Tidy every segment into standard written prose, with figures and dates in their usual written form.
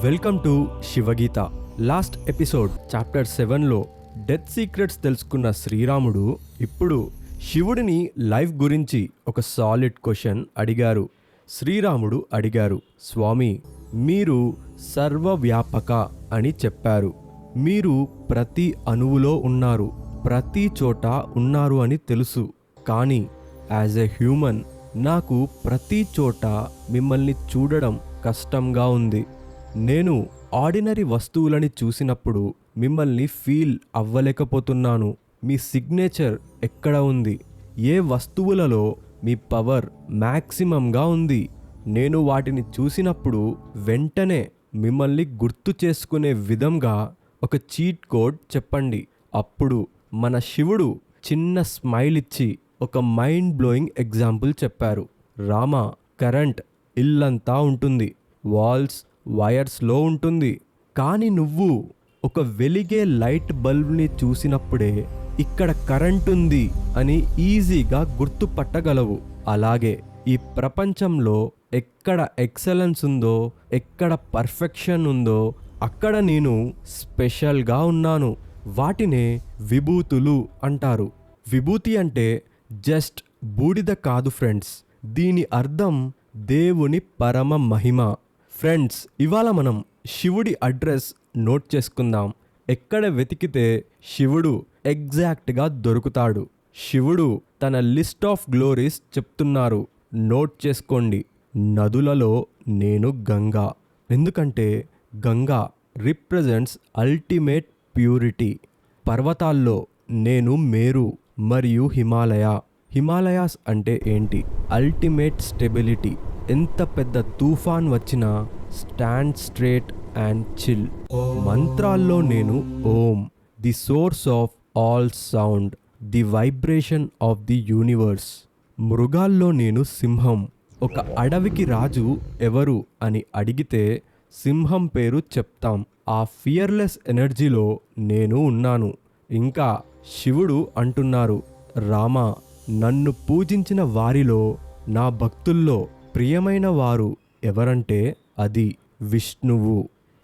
Welcome to Shivagita. Last episode chapter 7లో death secrets తెలుసుకున్న శ్రీరాముడు ఇప్పుడు శివుడిని లైఫ్ గురించి ఒక సాలిడ్ క్వశ్చన్ అడిగారు. శ్రీరాముడు అడిగారు, స్వామి, మీరు సర్వవ్యాపక అని చెప్పారు. మీరు ప్రతి అణువులో ఉన్నారు, ప్రతి చోట ఉన్నారు అని తెలుసు. కానీ యాజ్ ఎ హ్యూమన్ నాకు ప్రతి చోట మిమ్మల్ని చూడడం కష్టంగా ఉంది. నేను ఆర్డినరీ వస్తువులని చూసినప్పుడు మిమ్మల్ని ఫీల్ అవ్వలేకపోతున్నాను. మీ సిగ్నేచర్ ఎక్కడ ఉంది? ఏ వస్తువులలో మీ పవర్ మ్యాక్సిమంగా ఉంది? నేను వాటిని చూసినప్పుడు వెంటనే మిమ్మల్ని గుర్తు చేసుకునే విధంగా ఒక చీట్ కోడ్ చెప్పండి. అప్పుడు మన శివుడు చిన్న స్మైల్ ఇచ్చి ఒక మైండ్ బ్లోయింగ్ ఎగ్జాంపుల్ చెప్పారు. రామ, కరెంట్ ఇల్లంతా ఉంటుంది, వాల్స్ వైర్స్లో ఉంటుంది. కానీ నువ్వు ఒక వెలిగే లైట్ బల్బ్ని చూసినప్పుడే ఇక్కడ కరెంట్ ఉంది అని ఈజీగా గుర్తుపట్టగలవు. అలాగే ఈ ప్రపంచంలో ఎక్కడ ఎక్సలెన్స్ ఉందో, ఎక్కడ పర్ఫెక్షన్ ఉందో అక్కడ నేను స్పెషల్గా ఉన్నాను. వాటినే విభూతులు అంటారు. విభూతి అంటే జస్ట్ బూడిద కాదు ఫ్రెండ్స్, దీని అర్థం దేవుని పరమ మహిమ. ఫ్రెండ్స్, ఇవాళ మనం శివుడి అడ్రస్ నోట్ చేసుకుందాం. ఎక్కడ వెతికితే శివుడు ఎగ్జాక్ట్గా దొరుకుతాడు. శివుడు తన లిస్ట్ ఆఫ్ గ్లోరీస్ చెప్తున్నారు, నోట్ చేసుకోండి. నదులలో నేను గంగా, ఎందుకంటే గంగా రిప్రజెంట్స్ అల్టిమేట్ ప్యూరిటీ. పర్వతాల్లో నేను మేరు మరియు హిమాలయాస్ అంటే ఏంటి? Ultimate stability. ఎంత పెద్ద తుఫాన్ వచ్చినా స్టాండ్ స్ట్రేట్ అండ్ చిల్. మంత్రాల్లో నేను Om, the source of all sound, the vibration of the universe. మృగాల్లో నేను సింహం. ఒక అడవికి రాజు ఎవరు అని అడిగితే సింహం పేరు చెప్తాం. ఆ ఫియర్లెస్ ఎనర్జీలో నేను ఉన్నాను. ఇంకా శివుడు అంటున్నారు, రామ, నన్ను పూజించిన వారిలో, నా భక్తుల్లో ప్రియమైన వారు ఎవరంటే అది విష్ణువు.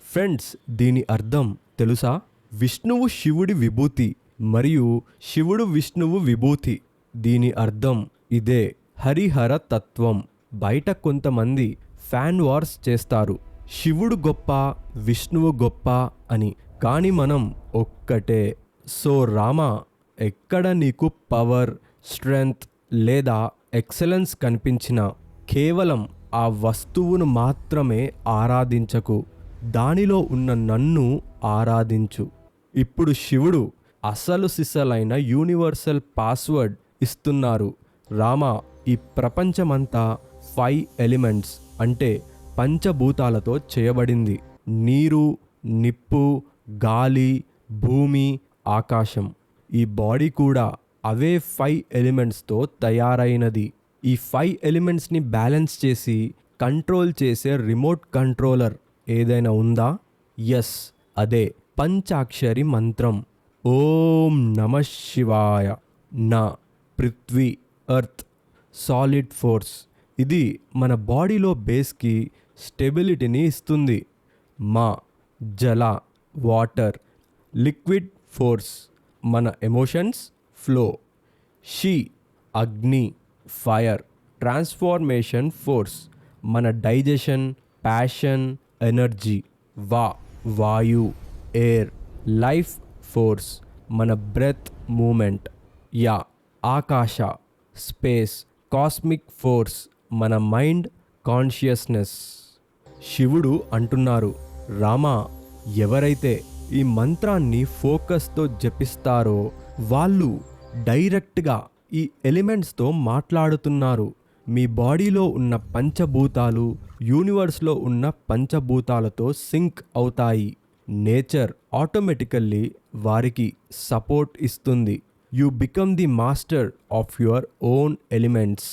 ఫ్రెండ్స్, దీని అర్థం తెలుసా? విష్ణువు శివుడి విభూతి మరియు శివుడు విష్ణువు విభూతి. దీని అర్థం ఇదే, హరిహర తత్వం. బయట కొంతమంది ఫ్యాన్ వార్స్ చేస్తారు, శివుడు గొప్ప, విష్ణువు గొప్ప అని. కానీ మనం ఒక్కటే. సో రామ, ఎక్కడ నీకు పవర్, స్ట్రెంగ్త్ లేదా ఎక్సలెన్స్ కనిపించినా కేవలం ఆ వస్తువును మాత్రమే ఆరాధించకు, దానిలో ఉన్న నన్ను ఆరాధించు. ఇప్పుడు శివుడు అసలు సిసలైన యూనివర్సల్ పాస్వర్డ్ ఇస్తున్నారు. రామ, ఈ ప్రపంచమంతా 5 ఎలిమెంట్స్ అంటే పంచభూతాలతో చేయబడింది. నీరు, నిప్పు, గాలి, భూమి, ఆకాశం. ఈ బాడీ కూడా అవే 5 ఎలిమెంట్స్తో తయారైనది. ఈ 5 ఎలిమెంట్స్ని బ్యాలెన్స్ చేసి కంట్రోల్ చేసే రిమోట్ కంట్రోలర్ ఏదైనా ఉందా? ఎస్, అదే పంచాక్షరి మంత్రం. ఓం నమ శివాయ. నా పృథ్వీ, ఎర్త్, సాలిడ్ ఫోర్స్. ఇది మన బాడీలో బేస్కి స్టెబిలిటీని ఇస్తుంది. మా జల, వాటర్, లిక్విడ్ ఫోర్స్, మన ఎమోషన్స్ ఫ్లో. షి, అగ్ని, ఫైర్, ట్రాన్స్ఫార్మేషన్ ఫోర్స్, మన డైజెషన్, ప్యాషన్, ఎనర్జీ. వాయు, ఎయిర్, లైఫ్ ఫోర్స్, మన బ్రెత్, మూమెంట్. ఆకాశ, స్పేస్, కాస్మిక్ ఫోర్స్, మన మైండ్, కాన్షియస్నెస్. శివుడు అంటున్నారు, రామా, ఎవరైతే ఈ మంత్రాన్ని ఫోకస్తో జపిస్తారో వాళ్ళు డైరెక్ట్గా ఈ ఎలిమెంట్స్తో మాట్లాడుతున్నారు. మీ బాడీలో ఉన్న పంచభూతాలు యూనివర్స్లో ఉన్న పంచభూతాలతో సింక్ అవుతాయి. నేచర్ ఆటోమేటికల్లీ వారికి సపోర్ట్ ఇస్తుంది. You become the master of your own elements.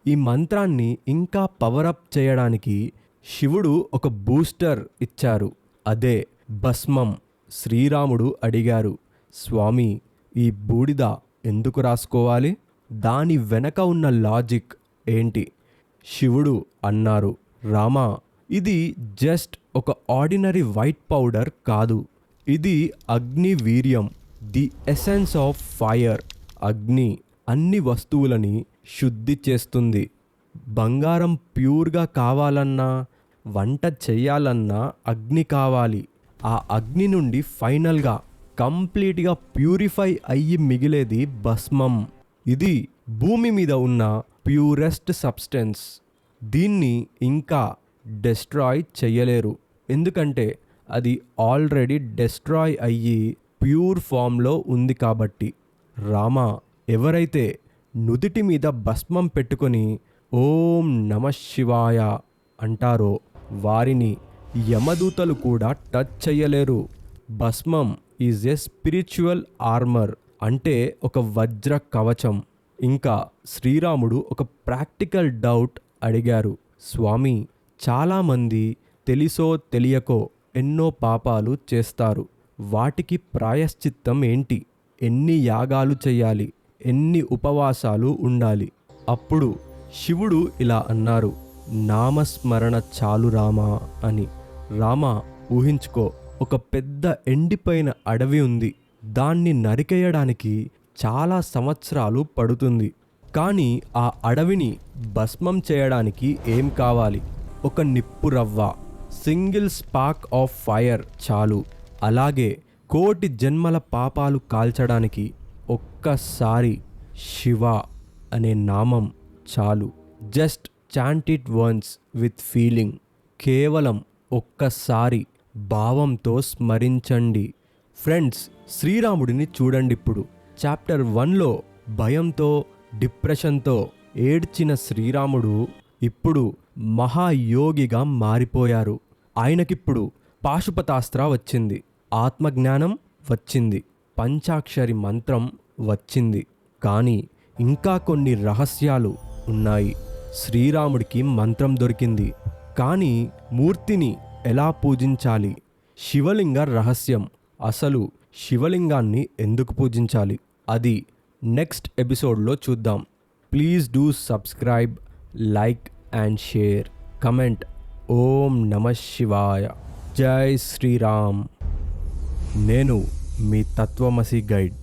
ఈ మంత్రాన్ని ఇంకా పవరప్ చేయడానికి శివుడు ఒక బూస్టర్ ఇచ్చారు, అదే భస్మం. శ్రీరాముడు అడిగారు, స్వామి, ఈ బూడిద ఎందుకు రాసుకోవాలి? దాని వెనక ఉన్న లాజిక్ ఏంటి? శివుడు అన్నారు, రామా, ఇది జస్ట్ ఒక ఆర్డినరీ వైట్ పౌడర్ కాదు. ఇది అగ్ని వీర్యం, ది ఎసెన్స్ ఆఫ్ ఫైర్. అగ్ని అన్ని వస్తువులని శుద్ధి చేస్తుంది. బంగారం ప్యూర్గా కావాలన్నా, వంట చేయాలన్నా అగ్ని కావాలి. ఆ అగ్ని నుండి ఫైనల్గా కంప్లీట్గా ప్యూరిఫై అయ్యి మిగిలేది భస్మం. ఇది భూమి మీద ఉన్న ప్యూరెస్ట్ సబ్స్టెన్స్. దీన్ని ఇంకా డెస్ట్రాయ్ చెయ్యలేరు, ఎందుకంటే అది ఆల్రెడీ డెస్ట్రాయ్ అయ్యి ప్యూర్ ఫామ్లో ఉంది కాబట్టి. రామ ఎవరైతే నుదిటి మీద భస్మం పెట్టుకొని ఓం నమః శివాయ అంటారో వారిని యమదూతలు కూడా టచ్ చెయ్యలేరు. భస్మం ఈజ్ ఏ స్పిరిచువల్ ఆర్మర్, అంటే ఒక వజ్ర కవచం. ఇంకా శ్రీరాముడు ఒక ప్రాక్టికల్ డౌట్ అడిగారు. స్వామి, చాలామంది తెలిసో తెలియకో ఎన్నో పాపాలు చేస్తారు. వాటికి ప్రాయశ్చిత్తం ఏంటి? ఎన్ని యాగాలు చేయాలి? ఎన్ని ఉపవాసాలు ఉండాలి? అప్పుడు శివుడు ఇలా అన్నారు, నామస్మరణ చాలు రామా అని. రామా, ఊహించుకో, ఒక పెద్ద ఎండిపోయిన అడవి ఉంది. దాన్ని నరికేయడానికి చాలా సంవత్సరాలు పడుతుంది. కానీ ఆ అడవిని భస్మం చేయడానికి ఏం కావాలి? ఒక నిప్పు రవ్వ, సింగిల్ స్పార్క్ ఆఫ్ ఫైర్ చాలు. అలాగే కోటి జన్మల పాపాలు కాల్చడానికి ఒక్కసారి శివ అనే నామం చాలు. Just chant it once with feeling. కేవలం ఒక్కసారి భావంతో స్మరించండి. ఫ్రెండ్స్, శ్రీరాముడిని చూడండి. ఇప్పుడు చాప్టర్ 1లో భయంతో, డిప్రెషన్తో ఏడ్చిన శ్రీరాముడు ఇప్పుడు మహాయోగిగా మారిపోయారు. ఆయనకిప్పుడు పాశుపతాస్త్ర వచ్చింది, ఆత్మజ్ఞానం వచ్చింది, పంచాక్షరి మంత్రం వచ్చింది. కానీ ఇంకా కొన్ని రహస్యాలు ఉన్నాయి. శ్రీరాముడికి మంత్రం దొరికింది, కానీ మూర్తిని ఎలా పూజించాలి? శివలింగ రహస్యం. అసలు శివలింగాన్ని ఎందుకు పూజించాలి? అది నెక్స్ట్ ఎపిసోడ్లో చూద్దాం. Please do subscribe, like and share, comment. ఓం నమః శివాయ. జై శ్రీరామ్. నేను మీ తత్వమసి గైడ్.